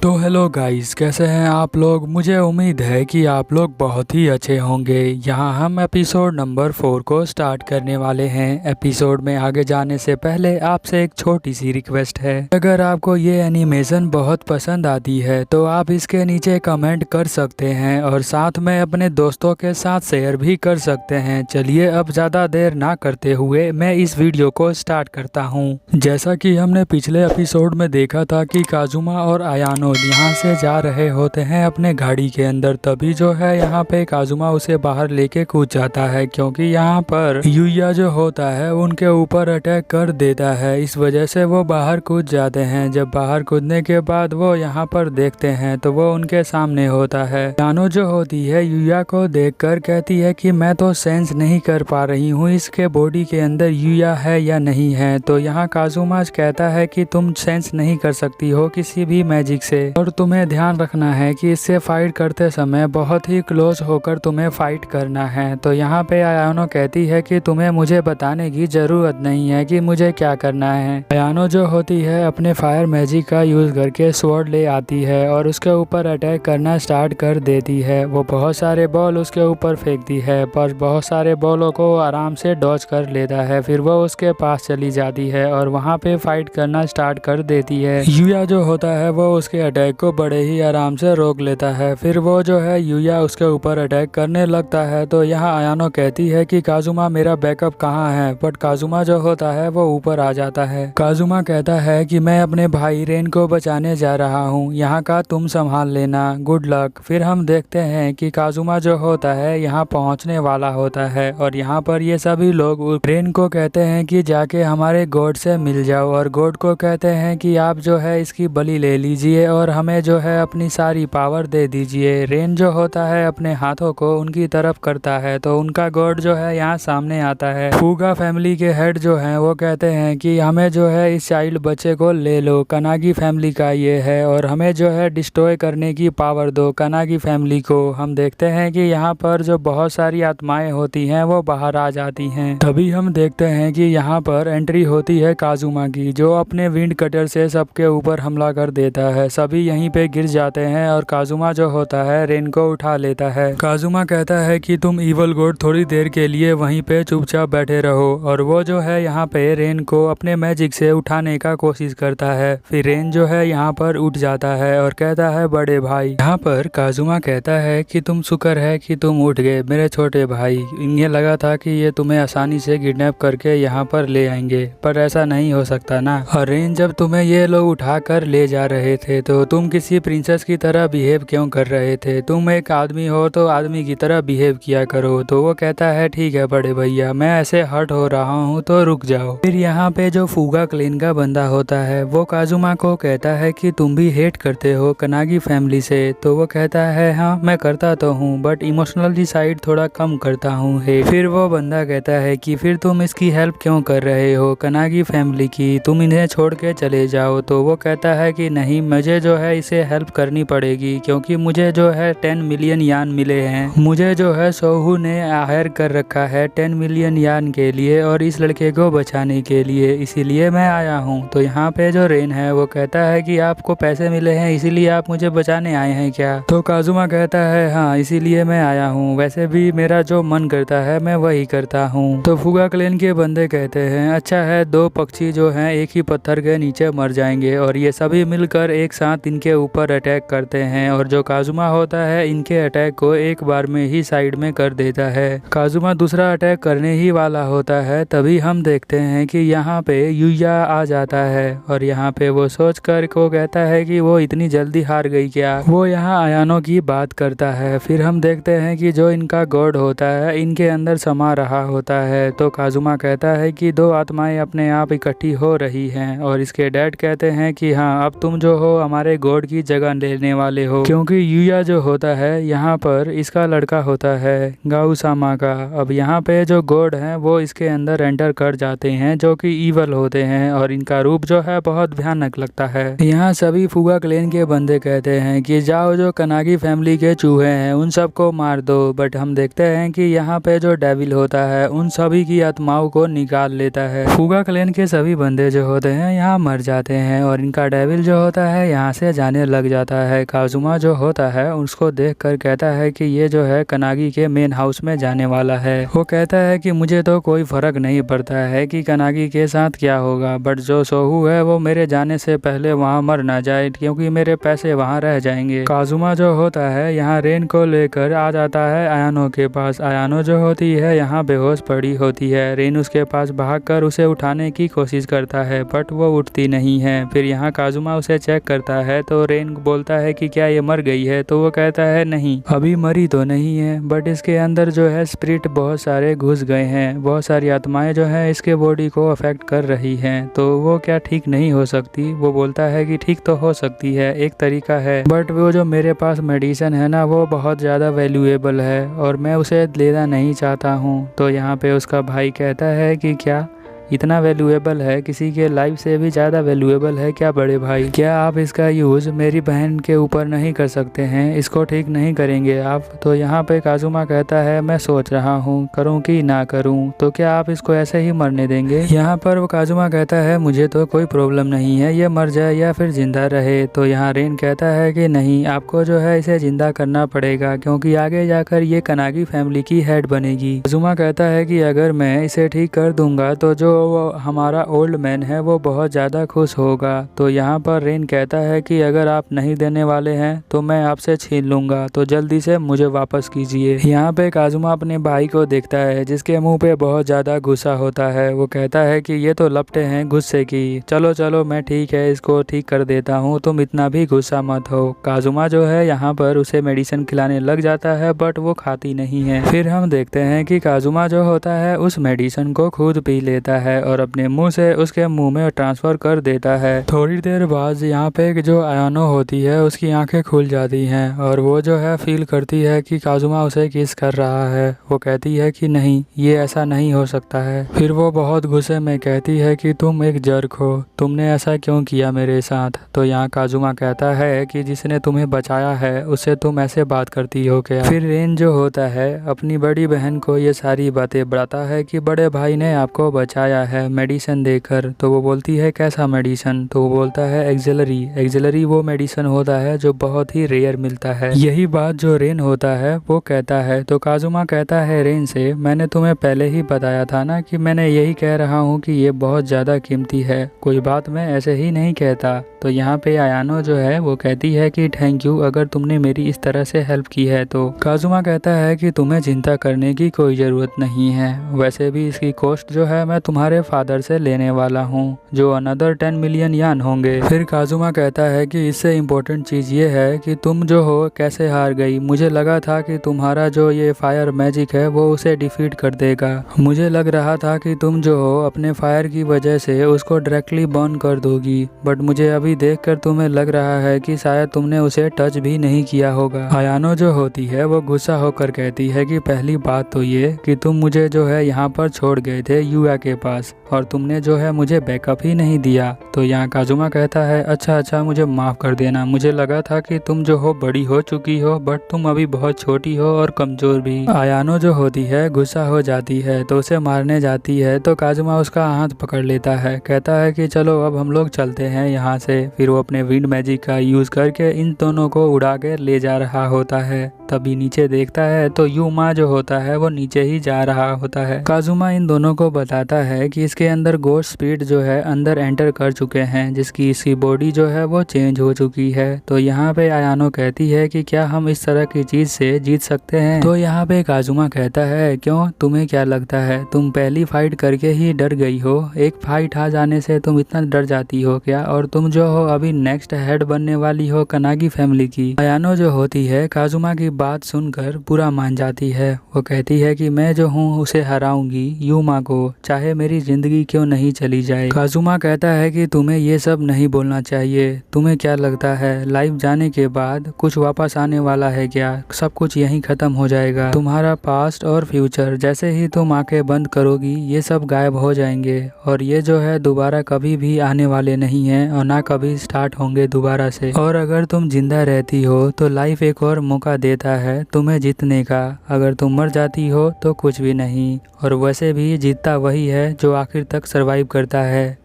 तो hello guys, कैसे हैं आप लोग। मुझे उम्मीद है कि आप लोग बहुत ही अच्छे होंगे। यहाँ हम एपिसोड नंबर 4 को स्टार्ट करने वाले हैं। एपिसोड में आगे जाने से पहले आपसे एक छोटी सी रिक्वेस्ट है। अगर आपको ये एनिमेशन बहुत पसंद आती है तो आप इसके नीचे कमेंट कर सकते हैं और साथ में अपने दोस्तों के साथ शेयर भी कर सकते हैं। चलिए अब ज़्यादा देर ना करते हुए मैं इस वीडियो को स्टार्ट करता हूँ। जैसा कि हमने पिछले एपिसोड में देखा था कि काजुमा और आयानो यहाँ से जा रहे होते हैं अपने गाड़ी के अंदर, तभी जो है यहाँ पे काजुमा उसे बाहर लेके कूद जाता है क्योंकि यहाँ पर यूया जो होता है उनके ऊपर अटैक कर देता है। इस वजह से वो बाहर कूद जाते हैं। जब बाहर कूदने के बाद वो यहाँ पर देखते हैं तो वो उनके सामने होता है। आयानो जो होती है यूया को देखकर कहती है कि मैं तो सेंस नहीं कर पा रही हूँ इसके बॉडी के अंदर यूया है या नहीं है। तो यहाँ काजुमा कहता है कि तुम सेंस नहीं कर सकती हो किसी भी मैजिक से और तुम्हें ध्यान रखना है कि इससे फाइट करते समय बहुत ही क्लोज होकर तुम्हें फाइट करना है। तो यहाँ पे आयानो कहती है कि तुम्हें मुझे बताने की जरूरत नहीं है कि मुझे क्या करना है। आयानो जो होती है अपने फायर मैजिक का यूज करके स्वॉर्ड ले आती है और उसके ऊपर अटैक करना स्टार्ट कर देती है। वो बहुत सारे बॉल उसके ऊपर फेंकती है पर बहुत सारे बॉलों को आराम से डॉज कर लेता है। फिर वो उसके पास चली जाती है और वहाँ पे फाइट करना स्टार्ट कर देती है। यूया जो होता है वो उसके अटैक को बड़े ही आराम से रोक लेता है। फिर वो जो है यूया उसके ऊपर अटैक करने लगता है। तो यहाँ आयानो कहती है कि काजुमा मेरा बैकअप कहाँ है, बट काजुमा जो होता है वो ऊपर आ जाता है। काजुमा कहता है कि मैं अपने भाई रेन को बचाने जा रहा हूँ, यहाँ का तुम संभाल लेना, गुड लक। फिर हम देखते हैं कि काजुमा जो होता है यहाँ पहुँचने वाला होता है और यहाँ पर ये सभी लोग रेन को कहते हैं कि जाके हमारे गॉड से मिल जाओ और गॉड को कहते हैं कि आप जो है इसकी बलि ले लीजिए और हमें जो है अपनी सारी पावर दे दीजिए। रेन जो होता है अपने हाथों को उनकी तरफ करता है तो उनका गॉड जो है यहाँ सामने आता है। फूगा फैमिली के हेड जो हैं वो कहते हैं कि हमें जो है इस चाइल्ड बच्चे को ले लो, कनागी फैमिली का ये है और हमें जो है डिस्ट्रॉय करने की पावर दो कनागी फैमिली को। हम देखते हैं कि यहाँ पर जो बहुत सारी आत्माएं होती हैं वो बाहर आ जाती हैं। तभी हम देखते हैं कि यहाँ पर एंट्री होती है काजुमा की, जो अपने विंड कटर से सबके ऊपर हमला कर देता है। सभी यहीं पे गिर जाते हैं और काजुमा जो होता है रेन को उठा लेता है। काजुमा कहता है कि तुम इवल गॉड थोड़ी देर के लिए वहीं पे चुपचाप बैठे रहो और वो जो है यहाँ पे रेन को अपने मैजिक से उठाने का कोशिश करता है। फिर रेन जो है यहाँ पर उठ जाता है और कहता है बड़े भाई। यहाँ पर काजुमा कहता है कि तुम शुक्र है कि तुम उठ गए मेरे छोटे भाई, इन्हें लगा था कि ये तुम्हें आसानी से किडनैप करके यहाँ पर ले आएंगे पर ऐसा नहीं हो सकता ना। और रेन जब तुम्हें ये लोग उठा कर ले जा रहे थे तो तुम किसी प्रिंसेस की तरह बिहेव क्यों कर रहे थे, तुम एक आदमी हो तो आदमी की तरह बिहेव किया करो। तो वो कहता है ठीक है बड़े भैया, मैं ऐसे हर्ट हो रहा हूँ तो रुक जाओ। फिर यहाँ पे जो फूगा क्लेन का बंदा होता है वो काजुमा को कहता है कि तुम भी हेट करते हो कनागी फैमिली से। तो वो कहता है हाँ मैं करता तो हूँ बट इमोशनली साइड थोड़ा कम करता हूँ। फिर वो बंदा कहता है कि फिर तुम इसकी हेल्प क्यों कर रहे हो कनागी फैमिली की, तुम इन्हें छोड़ के चले जाओ। तो वो कहता है कि नहीं, मुझे जो है इसे हेल्प करनी पड़ेगी क्योंकि मुझे जो है 10 मिलियन यान मिले हैं। मुझे जो है सोहू ने हायर कर रखा है 10 मिलियन यान के लिए और इस लड़के को बचाने के लिए, इसीलिए मैं आया हूँ। तो यहाँ पे जो रेन है वो कहता है कि आपको पैसे मिले हैं इसीलिए आप मुझे बचाने आए हैं क्या। तो काजुमा कहता है हाँ इसीलिए मैं आया हूँ, वैसे भी मेरा जो मन करता है मैं वही करता हूँ। तो फुगा क्लेन के बंदे कहते हैं अच्छा है, दो पक्षी जो हैं एक ही पत्थर के नीचे मर जाएंगे और ये सभी मिलकर एक साथ इनके ऊपर अटैक करते हैं और जो काजुमा होता है इनके अटैक को एक बार में ही साइड में कर देता है। काजुमा दूसरा अटैक करने ही वाला होता है तभी हम देखते हैं कि यहाँ पे यूया आ जाता है और यहाँ पे वो सोच कर को कहता है कि वो इतनी जल्दी हार गई क्या। वो यहाँ आयानो की बात करता है। फिर हम देखते हैं कि जो इनका गॉड होता है इनके अंदर समा रहा होता है। तो काजुमा कहता है कि दो आत्माएं अपने आप इकट्ठी हो रही हैं और इसके डैड कहते हैं कि हाँ अब तुम जो हो हमारे गॉड की जगह लेने वाले हो, क्योंकि यूया जो होता है यहाँ पर इसका लड़का होता है गाउसामा का। अब यहाँ पे जो गॉड हैं वो इसके अंदर एंटर कर जाते हैं जो कि ईवल होते हैं और इनका रूप जो है बहुत भयानक लगता है। यहाँ सभी फुगा क्लेन के बंदे कहते हैं कि जाओ जो कनागी फैमिली के चूहे हैं उन सबको मार दो, बट हम देखते हैं कि यहाँ पे जो डेविल होता है उन सभी की आत्माओं को निकाल लेता है। फुगा क्लेन के सभी बंदे जो होते हैं यहाँ मर जाते हैं और इनका डेविल जो होता है यहाँ से जाने लग जाता है। काजुमा जो होता है उसको देखकर कहता है कि ये जो है कनागी के मेन हाउस में जाने वाला है। वो कहता है कि मुझे तो कोई फर्क नहीं पड़ता है कि कनागी के साथ क्या होगा, बट जो सोहू है वो मेरे जाने से पहले वहाँ मर ना जाए क्योंकि मेरे पैसे वहाँ रह जाएंगे। काजुमा जो होता है यहाँ रेन को लेकर आ जाता है आयानो के पास। आयानो जो होती है यहाँ बेहोश पड़ी होती है। रेन उसके पास भागकर उसे उठाने की कोशिश करता है बट वो उठती नहीं है। फिर यहाँ काजुमा उसे चेक करता है तो रेन बोलता है कि क्या ये मर गई है, तो वो कहता है नहीं, अभी मरी तो नहीं है, बट इसके अंदर जो है स्पिरिट बहुत सारे घुस गए हैं, बहुत सारी आत्माएं जो है इसके बॉडी को अफेक्ट कर रही हैं, तो वो क्या ठीक नहीं हो सकती। वो बोलता है कि ठीक तो हो सकती है, एक तरीका है, बट वो जो मेरे पास मेडिसिन है ना वो बहुत ज़्यादा वैल्यूएबल है और मैं उसे लेना नहीं चाहता हूँ। तो यहाँ पे उसका भाई कहता है कि क्या इतना वैल्यूएबल है, किसी के लाइफ से भी ज़्यादा वैल्यूएबल है क्या बड़े भाई? क्या आप इसका यूज़ मेरी बहन के ऊपर नहीं कर सकते हैं, इसको ठीक नहीं करेंगे आप? तो यहाँ पे काजुमा कहता है मैं सोच रहा हूँ करूँ कि ना करूँ, तो क्या आप इसको ऐसे ही मरने देंगे? यहाँ पर वो काजुमा कहता है मुझे तो कोई प्रॉब्लम नहीं है, ये मर जाए या फिर जिंदा रहे। तो यहाँ रेन कहता है कि नहीं, आपको जो है इसे जिंदा करना पड़ेगा क्योंकि आगे जाकर ये कनागी फैमिली की हेड बनेगी। काजुमा कहता है कि अगर मैं इसे ठीक कर दूंगा तो जो वो हमारा ओल्ड मैन है वो बहुत ज़्यादा खुश होगा। तो यहाँ पर रेन कहता है कि अगर आप नहीं देने वाले हैं तो मैं आपसे छीन लूँगा, तो जल्दी से मुझे वापस कीजिए। यहाँ पे काजुमा अपने भाई को देखता है जिसके मुंह पे बहुत ज़्यादा गुस्सा होता है। वो कहता है कि ये तो लपटे हैं गुस्से की, चलो चलो मैं ठीक है इसको ठीक कर देता हूँ, तुम इतना भी गुस्सा मत हो। काजुमा जो है यहाँ पर उसे मेडिसिन खिलाने लग जाता है बट वो खाती नहीं है। फिर हम देखते हैं कि काजुमा जो होता है उस मेडिसिन को खुद पी लेता है और अपने मुंह से उसके मुंह में ट्रांसफर कर देता है। थोड़ी देर बाद यहाँ पे जो आयानो होती है उसकी आंखें खुल जाती हैं और वो जो है फील करती है कि काजुमा उसे किस कर रहा है। वो कहती है कि नहीं, ये ऐसा नहीं हो सकता है। फिर वो बहुत गुस्से में कहती है कि तुम एक जर्क हो, तुमने ऐसा क्यों किया मेरे साथ? तो यहाँ काजुमा कहता है कि जिसने तुम्हें बचाया है उससे तुम ऐसे बात करती हो क्या? फिर रेन जो होता है अपनी बड़ी बहन को ये सारी बातें बताता है कि बड़े भाई ने आपको बचाया है मेडिसिन देकर। तो वो बोलती है कैसा मेडिसिन? तो वो बोलता है एक्सेलरी। एक्सेलरी वो मेडिसिन होता है जो बहुत ही रेयर मिलता है। यही बात जो रेन होता है वो कहता है। तो काजुमा कहता है रेन से मैंने तुम्हें पहले ही बताया था ना कि मैंने यही कह रहा हूँ कि ये बहुत ज़्यादा कीमती है, कोई बात मैं ऐसे ही नहीं कहता। तो यहाँ पे आयानो जो है वो कहती है कि थैंक यू अगर तुमने मेरी इस तरह से हेल्प की है। तो काजुमा कहता है कि तुम्हें चिंता करने की कोई ज़रूरत नहीं है, वैसे भी इसकी कॉस्ट जो है मैं तुम्हारे फादर से लेने वाला हूँ जो अनदर 10 मिलियन यान होंगे। फिर काजुमा कहता है कि इससे इम्पोर्टेंट चीज़ ये है कि तुम जो हो कैसे हार गई। मुझे लगा था कि तुम्हारा जो ये फायर मैजिक है वो उसे डिफीट कर देगा, मुझे लग रहा था कि तुम जो हो अपने फायर की वजह से उसको डायरेक्टली बर्न कर दोगी, बट मुझे अभी देखकर तुम्हें लग रहा है कि शायद तुमने उसे टच भी नहीं किया होगा। आयानो जो होती है वो गुस्सा होकर कहती है कि पहली बात तो ये कि तुम मुझे जो है यहाँ पर छोड़ गए थे युआ के पास और तुमने जो है मुझे बैकअप ही नहीं दिया। तो यहाँ काजुमा कहता है अच्छा मुझे माफ़ कर देना, मुझे लगा था कि तुम जो हो बड़ी हो चुकी हो बट तुम अभी बहुत छोटी हो और कमज़ोर भी। आयानो जो होती है गुस्सा हो जाती है तो उसे मारने जाती है। तो काजुमा उसका हाथ पकड़ लेता है, कहता है कि चलो अब हम लोग चलते हैं यहाँ से। फिर वो अपने विंड मैजिक का यूज़ करके इन दोनों को उड़ा के ले जा रहा होता है। तभी नीचे देखता है तो युमा जो होता है वो नीचे ही जा रहा होता है। काजुमा इन दोनों को बताता है कि इसके अंदर गोस्ट स्पिरिट जो है अंदर एंटर कर चुके हैं जिसकी इसकी बॉडी जो है वो चेंज हो चुकी है। तो यहाँ पे आयानो कहती है कि क्या हम इस तरह की चीज से जीत सकते हैं? तो यहाँ पे काजुमा कहता है क्यों, तुम्हें क्या लगता है तुम पहली फाइट करके ही डर गई हो? एक फाइट आ जाने से तुम इतना डर जाती हो क्या? और तुम जो हो अभी नेक्स्ट हेड बनने वाली हो कनागी फैमिली की। आयानो जो होती है काजुमा की बात सुनकर बुरा मान जाती है। वो कहती है कि मैं जो हूँ उसे हराऊंगी युमा को, चाहे मेरी जिंदगी क्यों नहीं चली जाए। काजुमा कहता है कि तुम्हें ये सब नहीं बोलना चाहिए, तुम्हें क्या लगता है लाइफ जाने के बाद कुछ वापस आने वाला है क्या? सब कुछ यहीं खत्म हो जाएगा, तुम्हारा पास्ट और फ्यूचर जैसे ही तुम आंखें बंद करोगी ये सब गायब हो जाएंगे और ये जो है दोबारा कभी भी आने वाले नहीं है और ना कभी स्टार्ट होंगे दोबारा से। और अगर तुम जिंदा रहती हो तो लाइफ एक और मौका देता है तुम्हें जीतने का, अगर तुम मर जाती हो तो कुछ भी नहीं, और वैसे भी जीतता वही है जो आखिर तक सरवाइव करता है।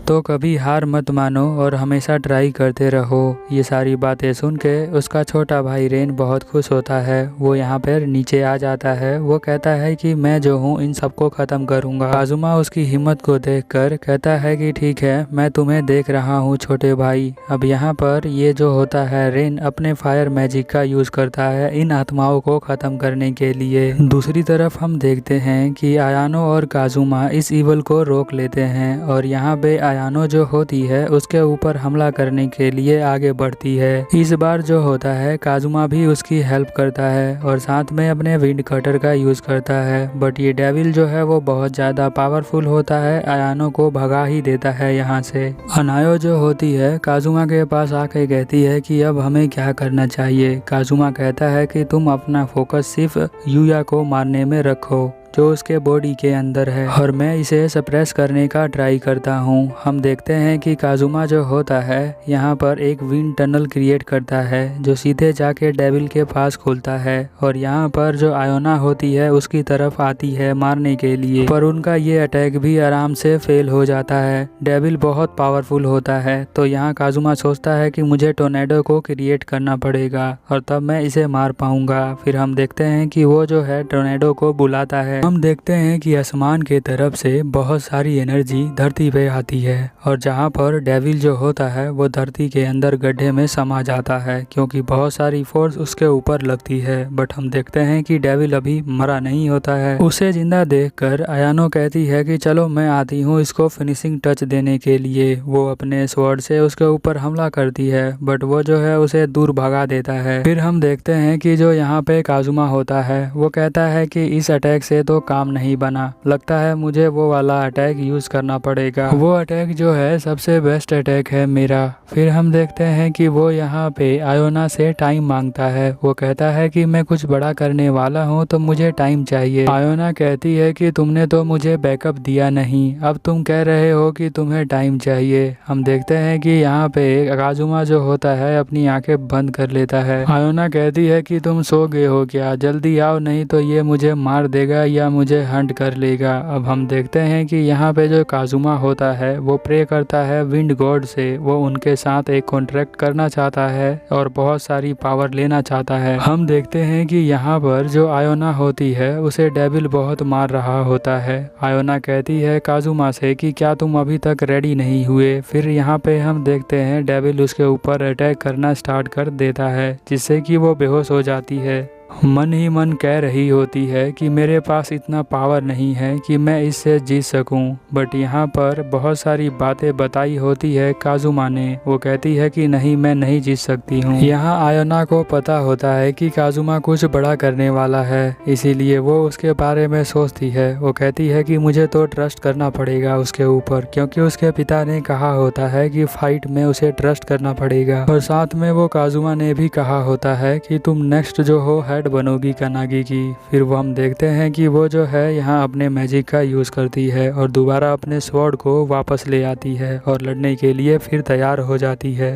तो कभी हार मत मानो और हमेशा ट्राई करते रहो। ये सारी बातें सुन के उसका छोटा भाई रेन बहुत खुश होता है। वो यहाँ पर नीचे आ जाता है। वो कहता है कि मैं जो हूँ इन सबको ख़त्म करूँगा। काजुमा उसकी हिम्मत को देखकर कहता है कि ठीक है, मैं तुम्हें देख रहा हूँ छोटे भाई। अब यहाँ पर ये जो होता है, रेन अपने फायर मैजिक का यूज़ करता है इन आत्माओं को ख़त्म करने के लिए। दूसरी तरफ हम देखते हैं कि आयानो और काजुमा इस इवल को रोक लेते हैं और यहाँ पे आयानो जो होती है उसके ऊपर हमला करने के लिए आगे बढ़ती है। इस बार जो होता है, काजुमा भी उसकी हेल्प करता है और साथ में अपने विंड कटर का यूज़ करता है। बट ये डेविल जो है वो बहुत ज़्यादा पावरफुल होता है, आयानो को भगा ही देता है यहाँ से। अनायो जो होती है काजुमा के पास आके कहती है कि अब हमें क्या करना चाहिए। काजुमा कहता है कि तुम अपना फोकस सिर्फ यूया को मारने में रखो जो उसके बॉडी के अंदर है, और मैं इसे सप्रेस करने का ट्राई करता हूँ। हम देखते हैं कि काजुमा जो होता है यहाँ पर एक विंड टनल क्रिएट करता है जो सीधे जाके डेविल के पास खुलता है और यहाँ पर जो आयोना होती है उसकी तरफ आती है मारने के लिए, पर उनका ये अटैक भी आराम से फेल हो जाता है। डेविल बहुत पावरफुल होता है तो यहाँ काजुमा सोचता है कि मुझे टोर्नेडो को क्रिएट करना पड़ेगा और तब मैं इसे मार पाऊंगा। फिर हम देखते हैं कि वो जो है टोर्नेडो को बुलाता है। हम देखते हैं कि आसमान के तरफ से बहुत सारी एनर्जी धरती पे आती है और जहाँ पर डेविल जो होता है वो धरती के अंदर गड्ढे में समा जाता है क्योंकि बहुत सारी फोर्स उसके ऊपर लगती है। बट हम देखते हैं कि डेविल अभी मरा नहीं होता है। उसे जिंदा देखकर आयानो कहती है कि चलो मैं आती हूँ इसको फिनिशिंग टच देने के लिए। वो अपने स्वॉर्ड से उसके ऊपर हमला करती है बट वो जो है उसे दूर भगा देता है। फिर हम देखते हैं कि जो यहाँ पे काजुमा होता है वो कहता है कि इस अटैक से तो काम नहीं बना, लगता है मुझे वो वाला अटैक यूज करना पड़ेगा। वो अटैक जो है सबसे बेस्ट अटैक है मेरा। फिर हम देखते हैं कि वो यहाँ पे आयोना से टाइम मांगता है। वो कहता है कि मैं कुछ बड़ा करने वाला हूँ तो मुझे टाइम चाहिए। आयोना कहती है कि तुमने तो मुझे बैकअप दिया नहीं, अब तुम कह रहे हो कि तुम्हें टाइम चाहिए। हम देखते हैं कि यहाँ पे काजुमा जो होता है अपनी आंखें बंद कर लेता है। आयोना कहती है कि तुम सो गए हो क्या, जल्दी आओ नहीं तो ये मुझे मार देगा या मुझे हंट कर लेगा। अब हम देखते हैं कि यहाँ पे जो काजुमा होता है वो प्रे करता है विंड गॉड से। वो उनके साथ एक कॉन्ट्रैक्ट करना चाहता है और बहुत सारी पावर लेना चाहता है। हम देखते हैं कि यहाँ पर जो आयोना होती है उसे डेविल बहुत मार रहा होता है। आयोना कहती है काजुमा से कि क्या तुम अभी तक रेडी नहीं हुए। फिर यहाँ पे हम देखते हैं डेविल उसके ऊपर अटैक करना स्टार्ट कर देता है जिससे कि वो बेहोश हो जाती है। मन ही मन कह रही होती है कि मेरे पास इतना पावर नहीं है कि मैं इससे जीत सकूं। बट यहाँ पर बहुत सारी बातें बताई होती है काजुमा ने। वो कहती है कि नहीं, मैं नहीं जीत सकती हूँ। यहाँ आयोना को पता होता है कि काजुमा कुछ बड़ा करने वाला है, इसीलिए वो उसके बारे में सोचती है। वो कहती है कि मुझे तो ट्रस्ट करना पड़ेगा उसके ऊपर, क्योंकि उसके पिता ने कहा होता है कि फाइट में उसे ट्रस्ट करना पड़ेगा। और साथ में वो काजुमा ने भी कहा होता है कि तुम नेक्स्ट जो हो हेड बनोगी कनागी की। फिर वो हम देखते हैं कि वो जो है यहाँ अपने मैजिक का यूज़ करती है और दोबारा अपने स्वॉर्ड को वापस ले आती है और लड़ने के लिए फिर तैयार हो जाती है।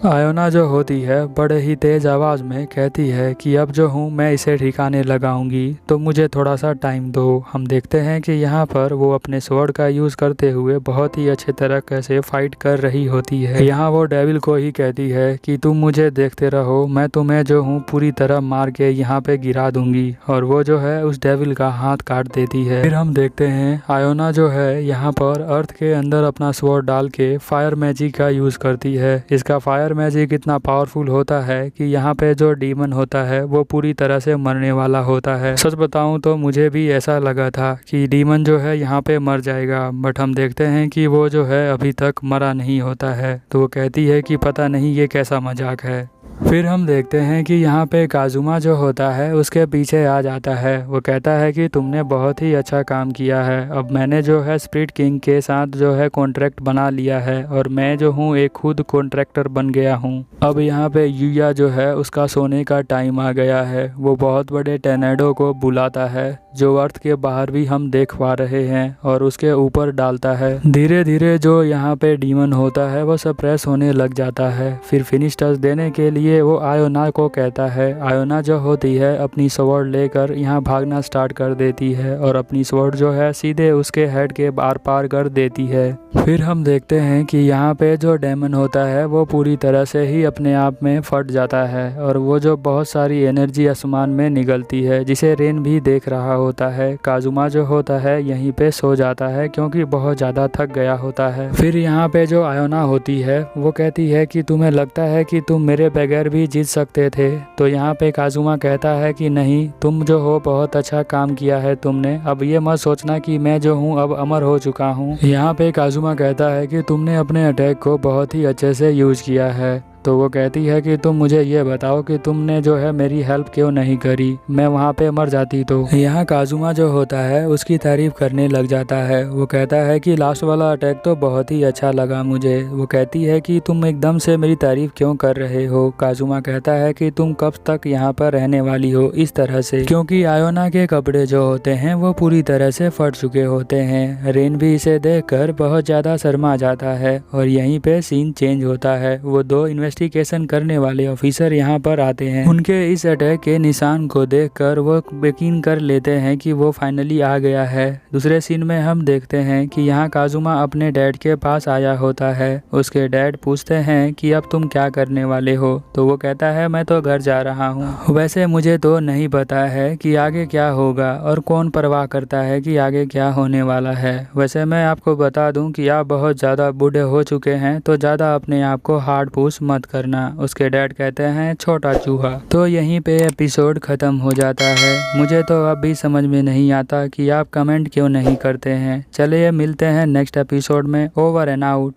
आयोना जो होती है बड़े ही तेज़ आवाज़ में कहती है कि अब जो हूँ मैं इसे ठिकाने लगाऊंगी, तो मुझे थोड़ा सा टाइम दो। हम देखते हैं कि यहाँ पर वो अपने स्वॉर्ड का यूज़ करते हुए बहुत ही अच्छे तरीके से फाइट कर रही होती है। यहाँ वो डेविल को ही कहती है कि तुम मुझे देखते रहो, मैं तुम्हें जो हूँ पूरी तरह मार के यहाँ पे गिरा दूंगी। और वो जो है उस डेविल का हाथ काट देती है। फिर हम देखते हैं आयोना जो है यहाँ पर अर्थ के अंदर अपना स्वॉर्ड डाल के फायर मैजिक का यूज़ करती है। इसका फायर मैजिक इतना पावरफुल होता है कि यहाँ पे जो डीमन होता है वो पूरी तरह से मरने वाला होता है। सच बताऊं तो मुझे भी ऐसा लगा था कि डीमन जो है यहाँ पे मर जाएगा, बट हम देखते हैं कि वो जो है अभी तक मरा नहीं होता है। तो वो कहती है कि पता नहीं ये कैसा मजाक है। फिर हम देखते हैं कि यहाँ पे काजुमा जो होता है उसके पीछे आ जाता है। वो कहता है कि तुमने बहुत ही अच्छा काम किया है, अब मैंने जो है स्प्रिट किंग के साथ जो है कॉन्ट्रैक्ट बना लिया है और मैं जो हूँ एक खुद कॉन्ट्रैक्टर बन गया हूँ। अब यहाँ पे यूया जो है उसका सोने का टाइम आ गया है। वो बहुत बड़े टोर्नेडो को बुलाता है जो अर्थ के बाहर भी हम देख पा रहे हैं और उसके ऊपर डालता है। धीरे धीरे जो यहाँ पे डीमन होता है वो सप्रेस होने लग जाता है। फिर फिनिश टच देने के लिए लिए वो आयोना को कहता है। आयोना जो होती है अपनी स्वॉर्ड लेकर यहाँ भागना स्टार्ट कर देती है और अपनी स्वॉर्ड जो है सीधे उसके हेड के आर पार कर देती है। फिर हम देखते हैं कि यहाँ पे जो डेमन होता है वो पूरी तरह से ही अपने आप में फट जाता है और वो जो बहुत सारी एनर्जी आसमान में निकलती है जिसे रेन भी देख रहा होता है। काजुमा जो होता है यहीं पे सो जाता है क्योंकि बहुत ज़्यादा थक गया होता है। फिर यहाँ पे जो आयोना होती है वो कहती है कि तुम्हें लगता है कि तुम मेरे बगैर भी जीत सकते थे। तो यहाँ पे काजुमा कहता है कि नहीं, तुम जो हो बहुत अच्छा काम किया है तुमने, अब ये मत सोचना कि मैं जो हूँ अब अमर हो चुका हूँ। यहाँ पे काजुमा कहता है कि तुमने अपने अटैक को बहुत ही अच्छे से यूज किया है। तो वो कहती है कि तुम मुझे ये बताओ कि तुमने जो है मेरी हेल्प क्यों नहीं करी, मैं वहाँ पे मर जाती। तो यहाँ काजुमा जो होता है उसकी तारीफ करने लग जाता है। वो कहता है कि लास्ट वाला अटैक तो बहुत ही अच्छा लगा मुझे। वो कहती है कि तुम एकदम से मेरी तारीफ क्यों कर रहे हो। काजुमा कहता है कि तुम कब तक यहाँ पर रहने वाली हो इस तरह से, क्योंकि आयोना के कपड़े जो होते हैं वो पूरी तरह से फट चुके होते हैं। रेन भी इसे देखकर बहुत ज़्यादा शर्मा जाता है और यहीं पे सीन चेंज होता है। वो दो इन्वेस्टिगेशन करने वाले ऑफिसर यहाँ पर आते हैं। उनके इस अटैक के निशान को देखकर वो यकीन कर लेते हैं कि वो फाइनली आ गया है। दूसरे सीन में हम देखते हैं कि यहाँ काजुमा अपने डैड के पास आया होता है। उसके डैड पूछते हैं कि अब तुम क्या करने वाले हो। तो वो कहता है मैं तो घर जा रहा हूँ। वैसे मुझे तो नहीं पता है कि आगे क्या होगा और कौन परवाह करता है कि आगे क्या होने वाला है। वैसे मैं आपको बता दूं कि आप बहुत ज़्यादा बूढ़े हो चुके हैं तो ज़्यादा अपने आप को हार्ड पुश मत करना। उसके डैड कहते हैं छोटा चूहा। तो यहीं पे एपिसोड ख़त्म हो जाता है। मुझे तो अब भी समझ में नहीं आता कि आप कमेंट क्यों नहीं करते हैं। चलिए मिलते हैं नेक्स्ट एपिसोड में। Over and out.